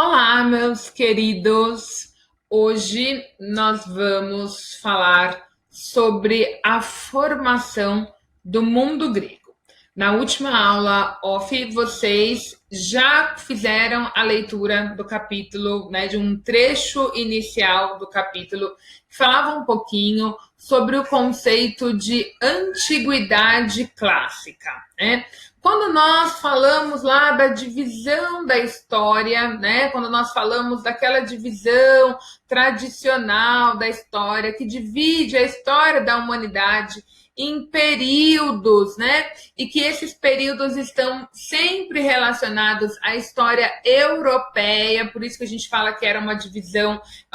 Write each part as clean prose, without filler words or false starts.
Olá, meus queridos. Hoje nós vamos falar sobre a formação do mundo grego. Na última aula off, vocês já fizeram a leitura do capítulo, né, de um trecho inicial do capítulo, que falava um pouquinho sobre o conceito de antiguidade clássica, né? Quando nós falamos lá da divisão da história, né? Quando nós falamos daquela divisão tradicional da história que divide a história da humanidade em períodos, né? E que esses períodos estão sempre relacionados à história europeia, por isso que a gente fala que era é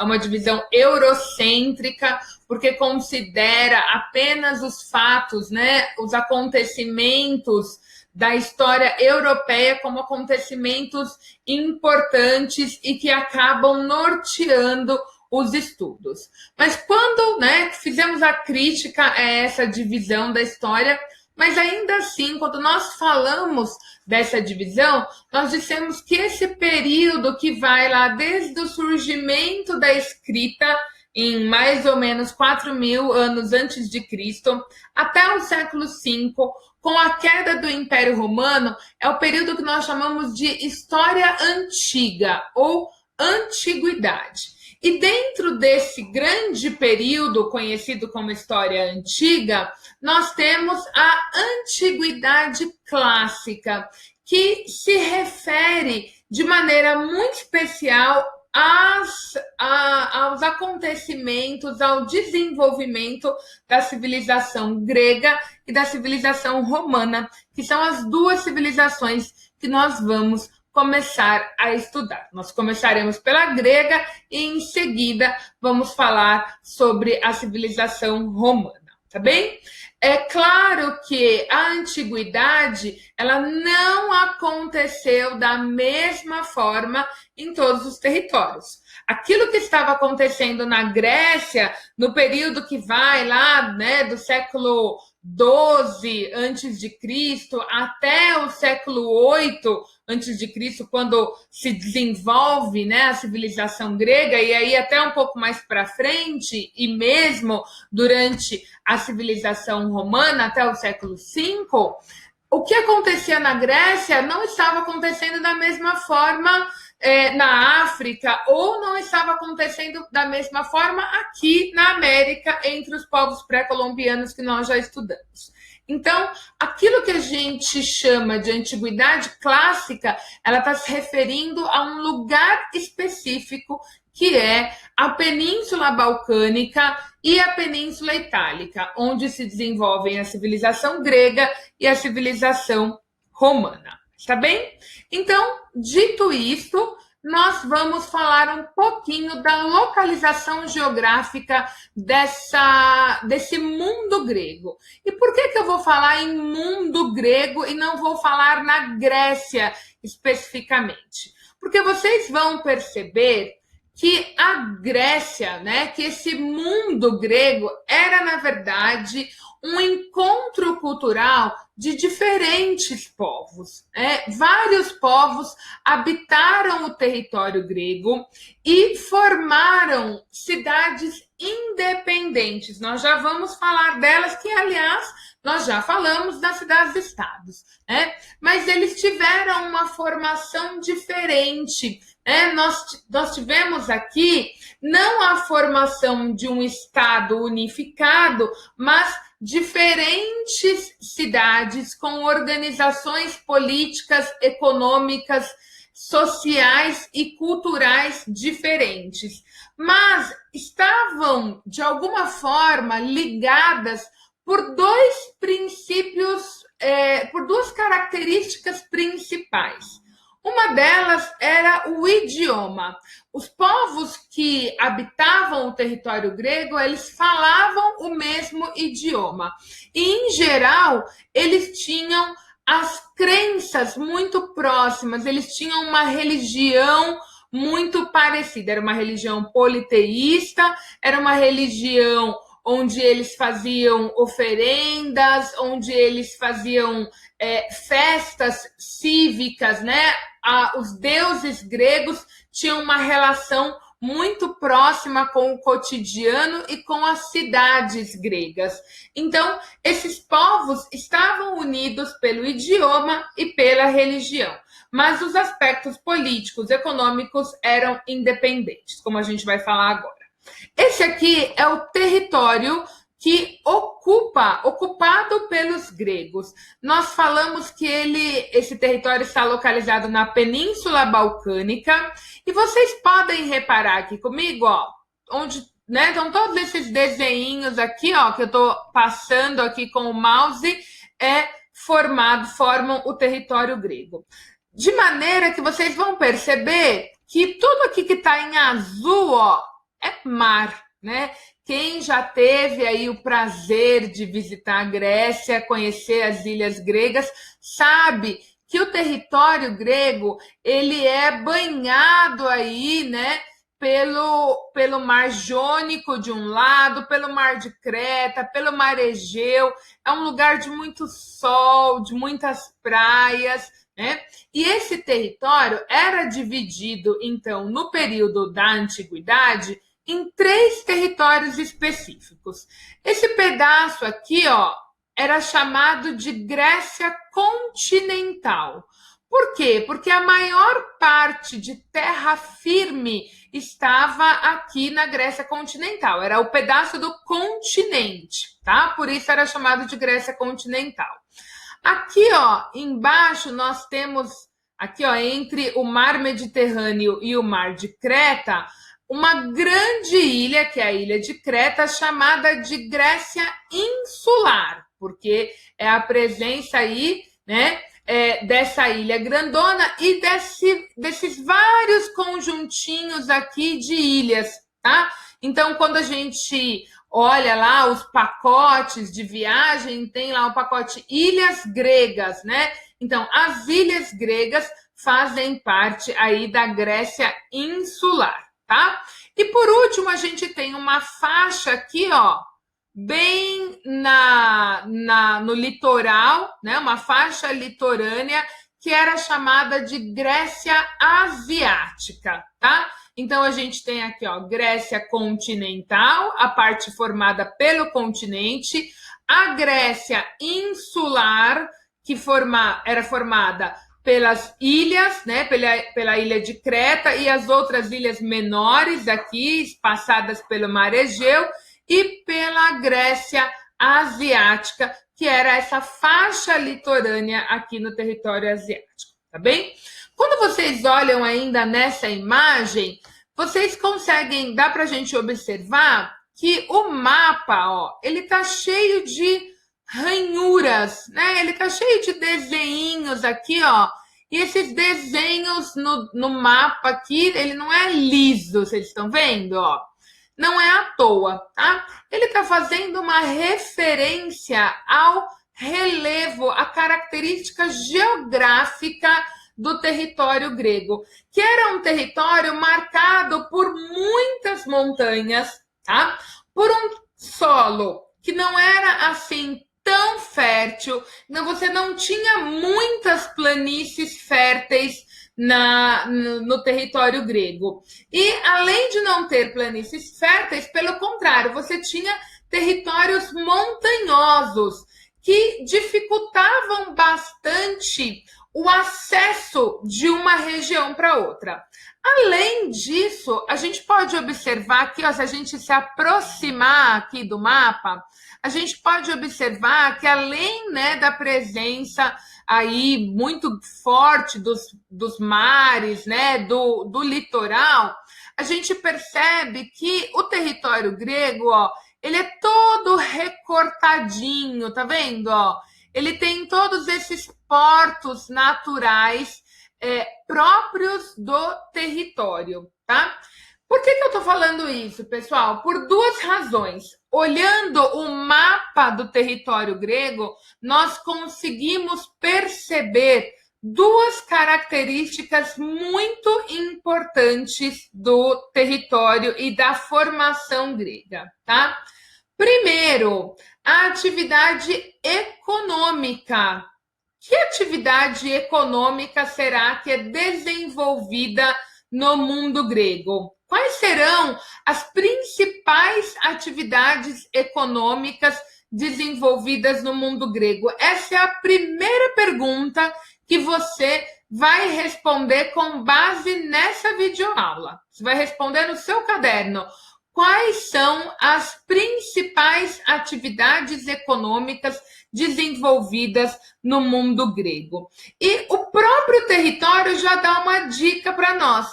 uma divisão eurocêntrica, porque considera apenas os fatos, né? Os acontecimentos da história europeia como acontecimentos importantes e que acabam norteando os estudos. Mas quando, né, fizemos a crítica a essa divisão da história, mas ainda assim, quando nós falamos dessa divisão, nós dissemos que esse período que vai lá desde o surgimento da escrita, em mais ou menos 4.000 anos antes de Cristo, até o século V, com a queda do Império Romano, é o período que nós chamamos de História Antiga ou Antiguidade. E dentro desse grande período conhecido como História Antiga, nós temos a Antiguidade Clássica, que se refere de maneira muito especial aos acontecimentos, ao desenvolvimento da civilização grega e da civilização romana, que são as duas civilizações que nós vamos começar a estudar. Nós começaremos pela grega e em seguida vamos falar sobre a civilização romana, tá bem? É claro que a antiguidade, ela não aconteceu da mesma forma em todos os territórios. Aquilo que estava acontecendo na Grécia, no período que vai lá, né, do século XII antes de Cristo até o século VIII antes de Cristo, quando se desenvolve, né, a civilização grega, e aí até um pouco mais para frente, e mesmo durante a civilização romana até o século V, o que acontecia na Grécia não estava acontecendo da mesma forma na África, ou não estava acontecendo da mesma forma aqui na América, entre os povos pré-colombianos que nós já estudamos. Então, aquilo que a gente chama de antiguidade clássica, ela está se referindo a um lugar específico que é a Península Balcânica e a Península Itálica, onde se desenvolvem a civilização grega e a civilização romana. Está bem? Então, dito isto, nós vamos falar um pouquinho da localização geográfica desse mundo grego. E por que eu vou falar em mundo grego e não vou falar na Grécia especificamente? Porque vocês vão perceber que a Grécia, né, que esse mundo grego era, na verdade, um encontro cultural de diferentes povos. Vários povos habitaram o território grego e formaram cidades independentes. Nós já vamos falar delas, que, aliás, nós já falamos das cidades-estados, né? Mas eles tiveram uma formação diferente. Nós tivemos aqui não a formação de um Estado unificado, mas diferentes cidades com organizações políticas, econômicas, sociais e culturais diferentes, mas estavam, de alguma forma, ligadas por dois princípios, por duas características principais. Uma delas era o idioma. Os povos que habitavam o território grego, eles falavam o mesmo idioma. E, em geral, eles tinham as crenças muito próximas, eles tinham uma religião muito parecida. Era uma religião politeísta, era uma religião onde eles faziam oferendas, onde eles faziam festas cívicas, né? Os deuses gregos tinham uma relação muito próxima com o cotidiano e com as cidades gregas. Então, esses povos estavam unidos pelo idioma e pela religião, mas os aspectos políticos, econômicos eram independentes, como a gente vai falar agora. Esse aqui é o território que ocupado pelos gregos. Nós falamos que esse território está localizado na Península Balcânica, e vocês podem reparar aqui comigo, ó, onde, né, estão todos esses desenhinhos aqui, ó, que eu estou passando aqui com o mouse, formam o território grego. De maneira que vocês vão perceber que tudo aqui que está em azul, ó, é mar, né? Quem já teve aí o prazer de visitar a Grécia, conhecer as ilhas gregas, sabe que o território grego, ele é banhado aí, né, pelo Mar Jônico de um lado, pelo Mar de Creta, pelo Mar Egeu. É um lugar de muito sol, de muitas praias, né? E esse território era dividido, então, no período da Antiguidade, em 3 territórios específicos. Esse pedaço aqui, ó, era chamado de Grécia continental. Por quê? Porque a maior parte de terra firme estava aqui na Grécia continental. Era o pedaço do continente, tá? Por isso era chamado de Grécia continental. Aqui, ó, embaixo nós temos, aqui, ó, entre o Mar Mediterrâneo e o Mar de Creta, uma grande ilha, que é a ilha de Creta, chamada de Grécia insular, porque é a presença aí, né, dessa ilha grandona e desses vários conjuntinhos aqui de ilhas, tá? Então, quando a gente olha lá os pacotes de viagem, tem lá o pacote Ilhas Gregas, né? Então, as ilhas gregas fazem parte aí da Grécia insular, tá? E por último, a gente tem uma faixa aqui, ó, bem no litoral, né? Uma faixa litorânea que era chamada de Grécia Asiática, tá? Então a gente tem aqui, ó, Grécia continental, a parte formada pelo continente, a Grécia insular, que era formada pelas ilhas, né, pela ilha de Creta e as outras ilhas menores aqui, espaçadas pelo Mar Egeu, e pela Grécia Asiática, que era essa faixa litorânea aqui no território asiático, tá bem? Quando vocês olham ainda nessa imagem, vocês conseguem, dá pra gente observar que o mapa, ó, ele tá cheio de ranhuras, né? Ele tá cheio de desenhinhos aqui, ó. E esses desenhos no mapa aqui, ele não é liso, vocês estão vendo, ó? Não é à toa, tá? Ele tá fazendo uma referência ao relevo, à característica geográfica do território grego, que era um território marcado por muitas montanhas, tá? Por um solo que não era assim tão fértil, você não tinha muitas planícies férteis no território grego. E além de não ter planícies férteis, pelo contrário, você tinha territórios montanhosos que dificultavam bastante o acesso de uma região para outra. Além disso, a gente pode observar aqui, ó, se a gente se aproximar aqui do mapa, a gente pode observar que além, né, da presença aí muito forte dos mares, né, do litoral, a gente percebe que o território grego, ó, ele é todo recortadinho, tá vendo, ó? Ele tem todos esses portos naturais próprios do território, tá? Por que eu tô falando isso, pessoal? Por 2 razões. Olhando o mapa do território grego, nós conseguimos perceber 2 características muito importantes do território e da formação grega, tá? Primeiro, a atividade econômica. Que atividade econômica será que é desenvolvida no mundo grego? Quais serão as principais atividades econômicas desenvolvidas no mundo grego? Essa é a primeira pergunta que você vai responder com base nessa videoaula. Você vai responder no seu caderno. Quais são as principais atividades econômicas desenvolvidas no mundo grego? E o próprio território já dá uma dica para nós.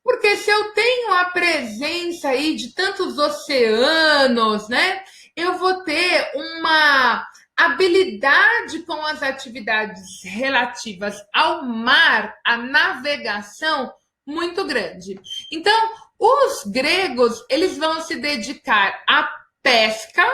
Porque se eu tenho a presença aí de tantos oceanos, né? Eu vou ter uma habilidade com as atividades relativas ao mar, à navegação, muito grande. Então, os gregos, eles vão se dedicar à pesca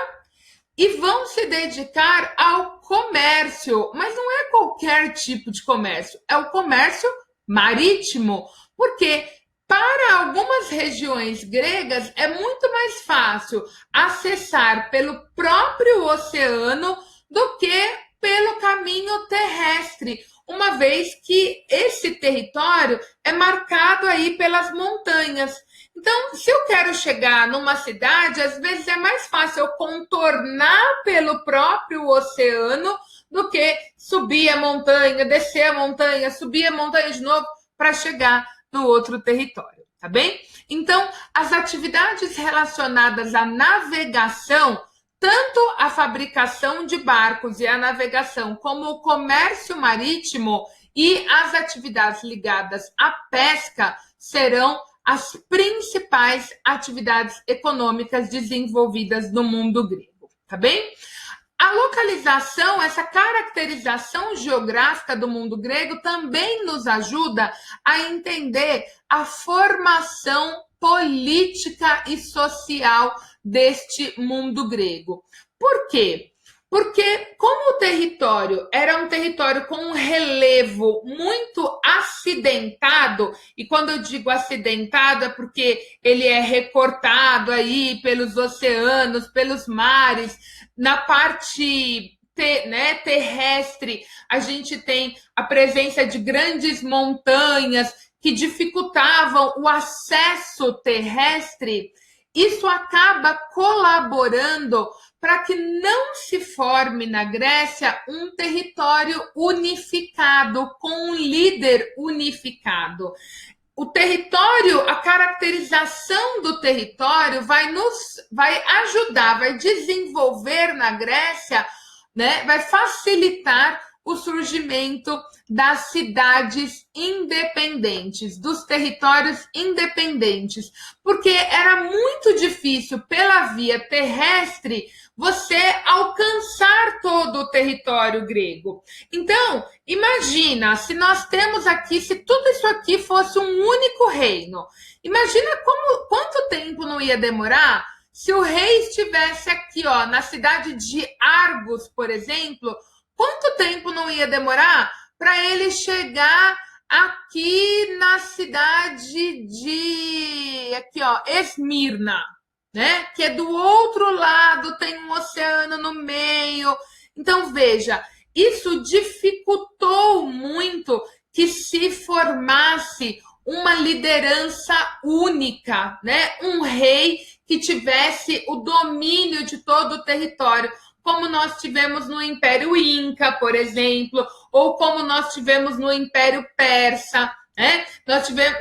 e vão se dedicar ao comércio, mas não é qualquer tipo de comércio, é o comércio marítimo, porque para algumas regiões gregas é muito mais fácil acessar pelo próprio oceano do que pelo caminho terrestre, uma vez que esse território é marcado aí pelas montanhas. Então, se eu quero chegar numa cidade, às vezes é mais fácil eu contornar pelo próprio oceano do que subir a montanha, descer a montanha, subir a montanha de novo para chegar no outro território, tá bem? Então, as atividades relacionadas à navegação, tanto a fabricação de barcos e a navegação, como o comércio marítimo e as atividades ligadas à pesca, serão as principais atividades econômicas desenvolvidas no mundo grego, tá bem? A localização, essa caracterização geográfica do mundo grego também nos ajuda a entender a formação política e social deste mundo grego. Por quê? Porque, como o território era um território com um relevo muito acidentado, e quando eu digo acidentado é porque ele é recortado aí pelos oceanos, pelos mares, na parte terrestre, a gente tem a presença de grandes montanhas que dificultavam o acesso terrestre. Isso acaba colaborando para que não se forme na Grécia um território unificado, com um líder unificado. O território, a caracterização do território vai ajudar, vai desenvolver na Grécia, né, vai facilitar o surgimento das cidades independentes, dos territórios independentes, porque era muito difícil pela via terrestre você alcançar todo o território grego. Então, imagina, se nós temos aqui, se tudo isso aqui fosse um único reino, imagina quanto tempo não ia demorar se o rei estivesse aqui, ó, na cidade de Argos, por exemplo. Quanto tempo não ia demorar para ele chegar aqui na cidade de Esmirna, né? Que é do outro lado, tem um oceano no meio. Então, veja, isso dificultou muito que se formasse uma liderança única, né? Um rei que tivesse o domínio de todo o território, como nós tivemos no Império Inca, por exemplo, ou como nós tivemos no Império Persa, né?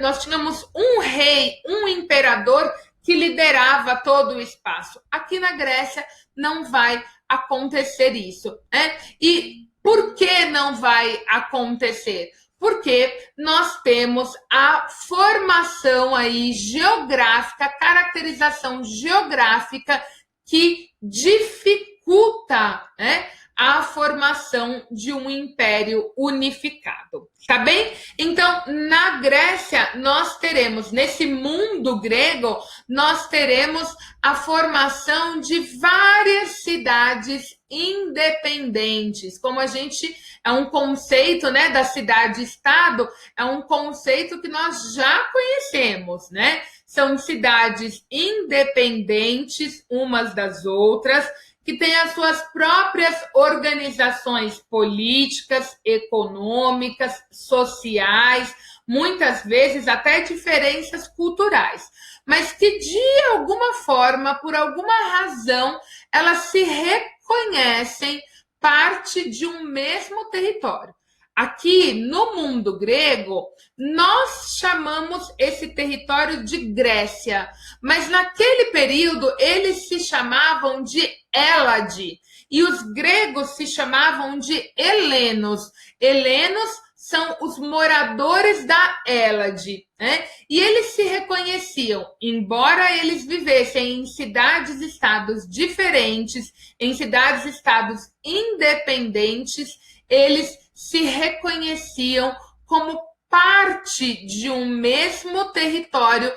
Nós tínhamos um rei, um imperador que liderava todo o espaço. Aqui na Grécia não vai acontecer isso, né? E por que não vai acontecer? Porque nós temos a formação aí geográfica, caracterização geográfica que dificulta, né, a formação de um império unificado, tá bem? Então, na Grécia, nós teremos, nesse mundo grego, nós teremos a formação de várias cidades independentes, como a gente é um conceito, né, da cidade-estado, é um conceito que nós já conhecemos, né? São cidades independentes umas das outras, que têm as suas próprias organizações políticas, econômicas, sociais, muitas vezes até diferenças culturais, mas que de alguma forma, por alguma razão, elas se reconhecem parte de um mesmo território. Aqui no mundo grego, nós chamamos esse território de Grécia, mas naquele período eles se chamavam de Hélade e os gregos se chamavam de helenos. Helenos são os moradores da Hélade, né? E eles se reconheciam, embora eles vivessem em cidades-estados diferentes, em cidades-estados independentes, eles se reconheciam como parte de um mesmo território,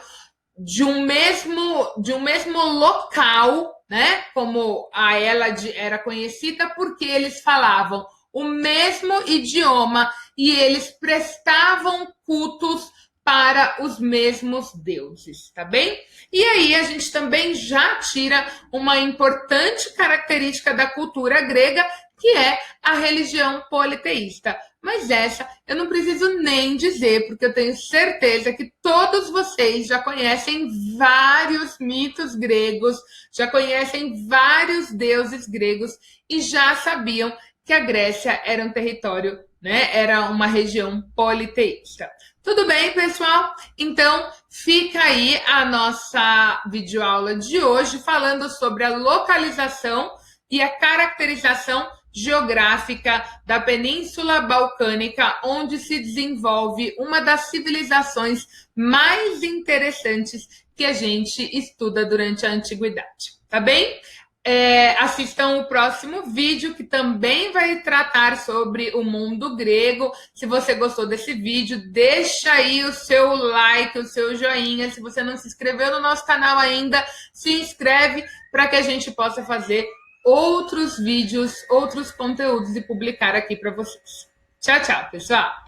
de um mesmo local, né? Como a Hélade era conhecida, porque eles falavam o mesmo idioma e eles prestavam cultos para os mesmos deuses, tá bem? E aí a gente também já tira uma importante característica da cultura grega, que é a religião politeísta. Mas essa eu não preciso nem dizer, porque eu tenho certeza que todos vocês já conhecem vários mitos gregos, já conhecem vários deuses gregos e já sabiam que a Grécia era um território, né? Era uma região politeísta. Tudo bem, pessoal? Então, fica aí a nossa videoaula de hoje falando sobre a localização e a caracterização geográfica da Península Balcânica, onde se desenvolve uma das civilizações mais interessantes que a gente estuda durante a antiguidade. Tá bem? Assistam o próximo vídeo, que também vai tratar sobre o mundo grego. Se você gostou desse vídeo, deixa aí o seu like, o seu joinha. Se você não se inscreveu no nosso canal ainda, se inscreve para que a gente possa fazer outros vídeos, outros conteúdos e publicar aqui para vocês. Tchau, tchau, pessoal!